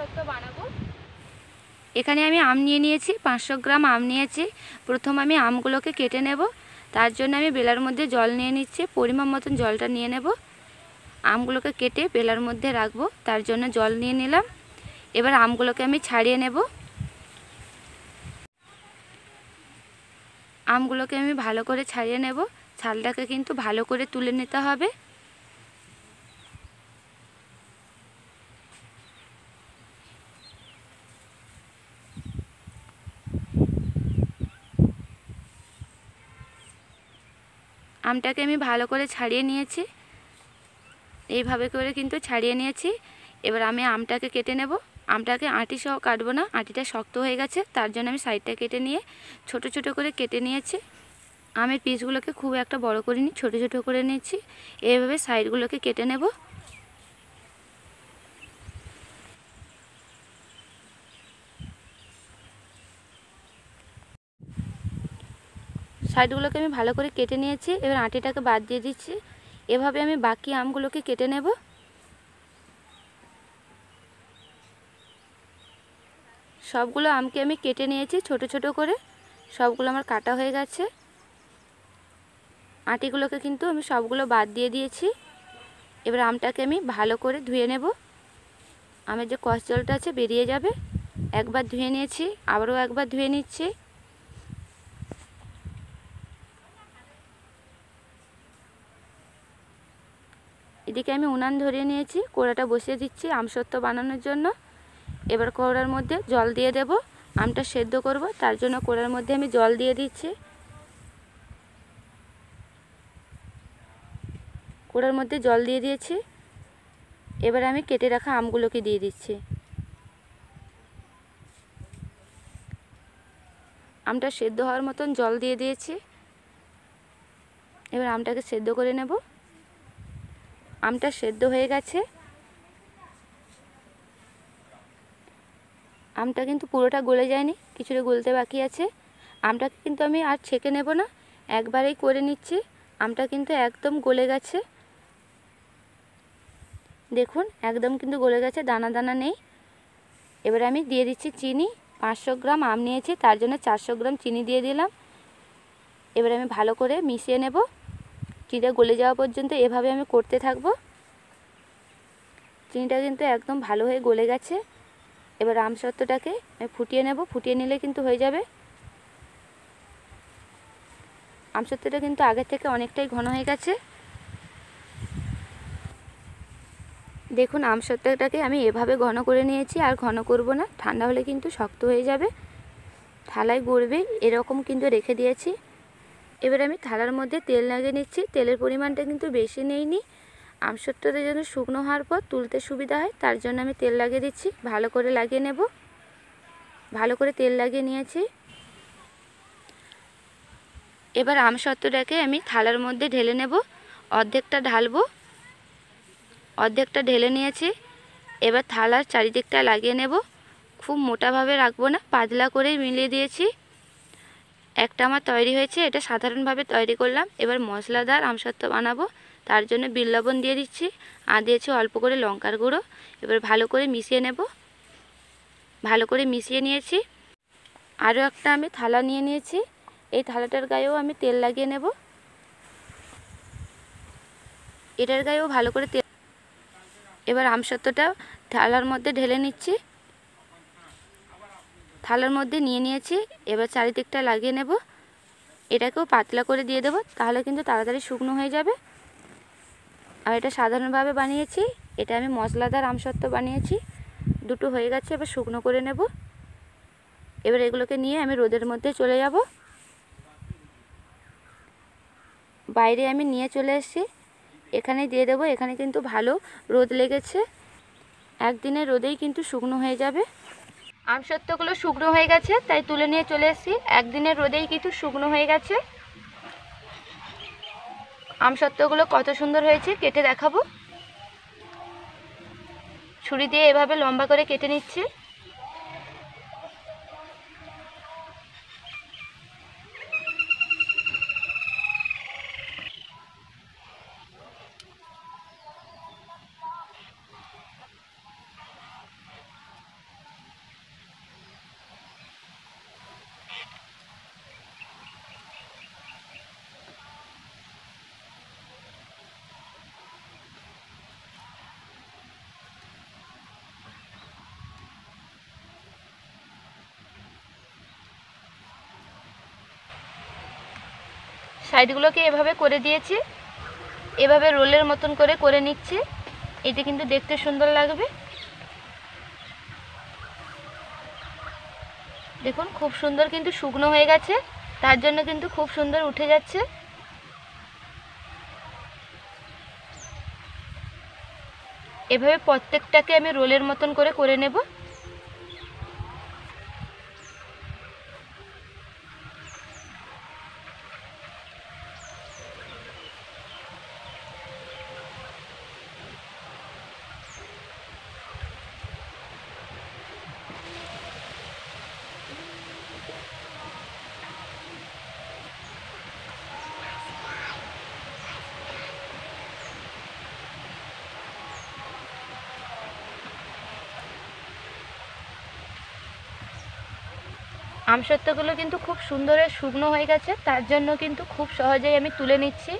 আমসত্ত্ব বানাবো। এখানে আমি আম নিয়ে নিয়েছি, 500 গ্রাম আম নিয়েছি। প্রথম আমি আমগুলোকে কেটে নেব। তার জন্য আমি বেলার মধ্যে জল নিয়ে নিচ্ছি, পরিমাণ মতন জলটা নিয়ে নেব। আমগুলোকে কেটে বেলার মধ্যে রাখবো, তার জন্য জল নিয়ে নিলাম। এবার আমগুলোকে আমি ছাড়িয়ে নেব। আমগুলোকে আমি ভালো করে ছাড়িয়ে নেব। ছালটাকে কিন্তু ভালো করে তুলে নিতে হবে। আমটাকে আমি ভালো করে ছাড়িয়ে নিয়েছি, এইভাবে করে কিন্তু ছাড়িয়ে নিয়েছি। এবার আমি আমটাকে কেটে নেব। আমটাকে আঁটি সহ কাটবো না, আঁটিটা শক্ত হয়ে গেছে, তার জন্য আমি সাইডটা কেটে নিয়ে ছোট ছোট করে কেটে নিয়েছি। আমের পিসগুলোকে খুব একটা বড় করিনি, ছোট ছোট করে নিয়েছি। এইভাবে সাইডগুলোকে কেটে নেব। সাইডগুলোকে আমি ভালো করে কেটে নিয়েছি। এবার আঁটিটাকে বাদ দিয়ে দিচ্ছি। এভাবে আমি বাকি আমগুলোকে কেটে নেব। সবগুলো আমকে আমি কেটে নিয়েছি ছোট ছোট করে, সবগুলো আমার কাটা হয়ে গেছে। আঁটিগুলোকে কিন্তু আমি সবগুলো বাদ দিয়ে দিয়েছি। এবার আমটাকে আমি ভালো করে ধুয়ে নেব। আমের যে কষ জলটা আছে বেরিয়ে যাবে। একবার ধুয়ে নিয়েছি, আবারও একবার ধুয়ে নিচ্ছি। এদিকে আমি উনান ধরিয়ে নিয়েছি, কড়াটা বসিয়ে দিচ্ছি আমসত্ত্ব বানানোর জন্য। এবার কড়ার মধ্যে জল দিয়ে দেব, আমটা সেদ্ধ করব, তার জন্য কড়ার মধ্যে আমি জল দিয়ে দিচ্ছি। কড়ার মধ্যে জল দিয়ে দিয়েছি। এবার আমি কেটে রাখা আমগুলোকে দিয়ে দিচ্ছি। আমটা সেদ্ধ হওয়ার মতন জল দিয়ে দিয়েছি। এবার আমটাকে সেদ্ধ করে নেব। আমটা সেদ্ধ হয়ে গেছে। আমটা কিন্তু পুরোটা গলে যায়নি, কিছুটা গলতে বাকি আছে। আমটাকে কিন্তু আমি আর ছেঁকে নেব না, একবারেই করে নিচ্ছি। আমটা কিন্তু একদম গলে গেছে, দেখুন একদম কিন্তু গলে গেছে, দানা দানা নেই। এবার আমি দিয়ে দিচ্ছি চিনি। 500 গ্রাম আম নিয়েছি, তার জন্য 400 গ্রাম চিনি দিয়ে দিলাম। এবার আমি ভালো করে মিশিয়ে নেব। চিনিটা গলে যাওয়া পর্যন্ত এভাবে আমি করতে থাকবো। চিনিটা কিন্তু একদম ভালো হয়ে গলে গেছে। এবার আমসত্ত্বটাকে আমি ফুটিয়ে নেব, ফুটিয়ে নিলে কিন্তু হয়ে যাবে। আমসত্ত্বটা কিন্তু আগের থেকে অনেকটাই ঘন হয়ে গেছে। দেখুন আমসত্ত্বটাকে আমি এভাবে ঘন করে নিয়েছি, আর ঘন করব না, ঠান্ডা হলে কিন্তু শক্ত হয়ে যাবে, থালায় গড়বে, এরকম কিন্তু রেখে দিয়েছি। এবার আমি থালার মধ্যে তেল লাগিয়ে নিচ্ছি। তেলের পরিমাণটা কিন্তু বেশি নেইনি, আমসত্ত্বটা যেন শুকনো হওয়ার পর তুলতে সুবিধা হয়, তার জন্য আমি তেল লাগিয়ে দিচ্ছি। ভালো করে লাগিয়ে নেব। ভালো করে তেল লাগিয়ে নিয়েছি। এবার আমসত্ত্বটাকে আমি থালার মধ্যে ঢেলে নেব। অর্ধেকটা ঢালবো, অর্ধেকটা ঢেলে নিয়েছি। এবার থালার চারিদিকটা লাগিয়ে নেব। খুব মোটাভাবে রাখবো না, পাতলা করেই মিলিয়ে দিয়েছি। একটা আমার তৈরি হয়েছে, এটা সাধারণভাবে তৈরি করলাম। এবার মশলাদার আমসত্ত্ব বানাবো, তার জন্য বিট লবণ দিয়ে দিচ্ছি, আর দিয়েছি অল্প করে লঙ্কার গুঁড়ো। এবার ভালো করে মিশিয়ে নেব। ভালো করে মিশিয়ে নিয়েছি। আরও একটা আমি থালা নিয়ে নিয়েছি, এই থালাটার গায়েও আমি তেল লাগিয়ে নেব। এটার গায়েও ভালো করে তেল। এবার আমসত্ত্বটা থালার মধ্যে ঢেলে নিচ্ছি। থালার মধ্যে নিয়ে নিয়েছি। এবার চারিদিকটা লাগিয়ে নেব। এটাকেও পাতলা করে দিয়ে দেবো, তাহলে কিন্তু তাড়াতাড়ি শুকনো হয়ে যাবে। আর এটা সাধারণভাবে বানিয়েছি, এটা আমি মশলাদার আমসত্ত্ব বানিয়েছি। দুটো হয়ে গেছে, এবার শুকনো করে নেব। এবার এগুলোকে নিয়ে আমি রোদের মধ্যে চলে যাব। বাইরে আমি নিয়ে চলে এসেছি, এখানে দিয়ে দেবো। এখানে কিন্তু ভালো রোদ লেগেছে, একদিনের রোদেই কিন্তু শুকনো হয়ে যাবে। আমসত্ত্বগুলো শুকনো হয়ে গেছে, তাই তুলে নিয়ে চলে এসেছি। একদিনের রোদেই কিন্তু শুকনো হয়ে গেছে। আমসত্ত্বগুলো কত সুন্দর হয়েছে, কেটে দেখাবো। ছুরি দিয়ে এভাবে লম্বা করে কেটে নিচ্ছি। সাইডগুলোকে এভাবে করে দিয়েছি। এভাবে রোলের মতন করে নিচ্ছি। এটা কিন্তু দেখতে সুন্দর লাগবে। দেখুন খুব সুন্দর কিন্তু শুকনো হয়ে গেছে, তার জন্য কিন্তু খুব সুন্দর উঠে যাচ্ছে। এভাবে প্রত্যেকটাকে আমি রোলের মতন করে নেব। আমসত্ত্বগুলো কিন্তু খুব সুন্দর শুকনো হয়ে গেছে, তার জন্য কিন্তু খুব সহজেই আমি তুলে নিচ্ছি।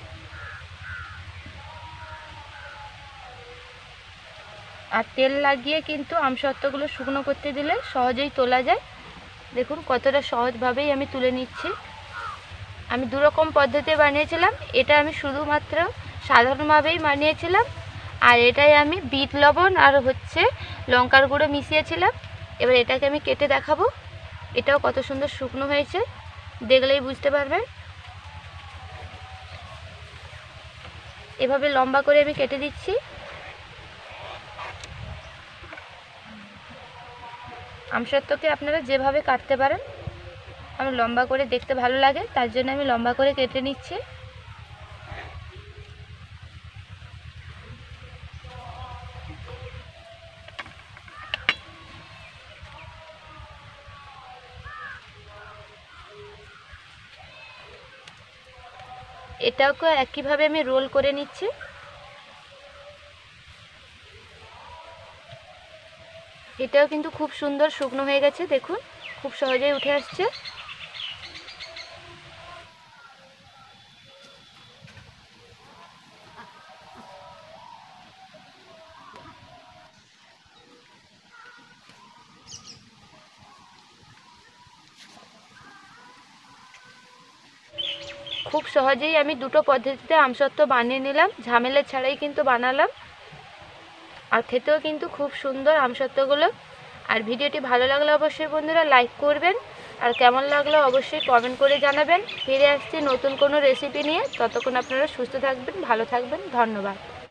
আর তেল লাগিয়ে কিন্তু আমসত্ত্বগুলো শুকনো করতে দিলে সহজেই তোলা যায়। দেখুন কতটা সহজভাবেই আমি তুলে নিচ্ছি। আমি দুরকম পদ্ধতি বানিয়েছিলাম। এটা আমি শুধুমাত্র সাধারণভাবেই বানিয়েছিলাম, আর এটাই আমি বিট লবণ আর লঙ্কার গুঁড়ো মিশিয়েছিলাম। এবার এটাকে আমি কেটে দেখাবো। এটাও কত সুন্দর শুকনো হয়েছে, দেখলেই বুঝতে পারবেন। এভাবে লম্বা করে আমি কেটে দিচ্ছি। আমসত্ত্বকে আপনারা যেভাবে কাটতে পারেন, আমার লম্বা করে দেখতে ভালো লাগে, তার জন্য আমি লম্বা করে কেটে নিচ্ছি। এটাকে একইভাবে আমি রোল করে নিচ্ছি। এটাও কিন্তু খুব সুন্দর শুকনো হয়ে গেছে, দেখুন খুব সহজেই উঠে আসছে। খুব সহজেই আমি দুটো পদ্ধতিতে আমসত্ত্ব বানিয়ে নিলাম, ঝামেলা ছাড়াই কিন্তু বানালাম। আর খেতেও কিন্তু খুব সুন্দর আমসত্ত্বগুলো। আর ভিডিওটি ভালো লাগলে অবশ্যই বন্ধুরা লাইক করবেন, আর কেমন লাগলো অবশ্যই কমেন্ট করে জানাবেন। ফিরে আসছি নতুন কোনো রেসিপি নিয়ে। ততক্ষণ আপনারা সুস্থ থাকবেন, ভালো থাকবেন। ধন্যবাদ।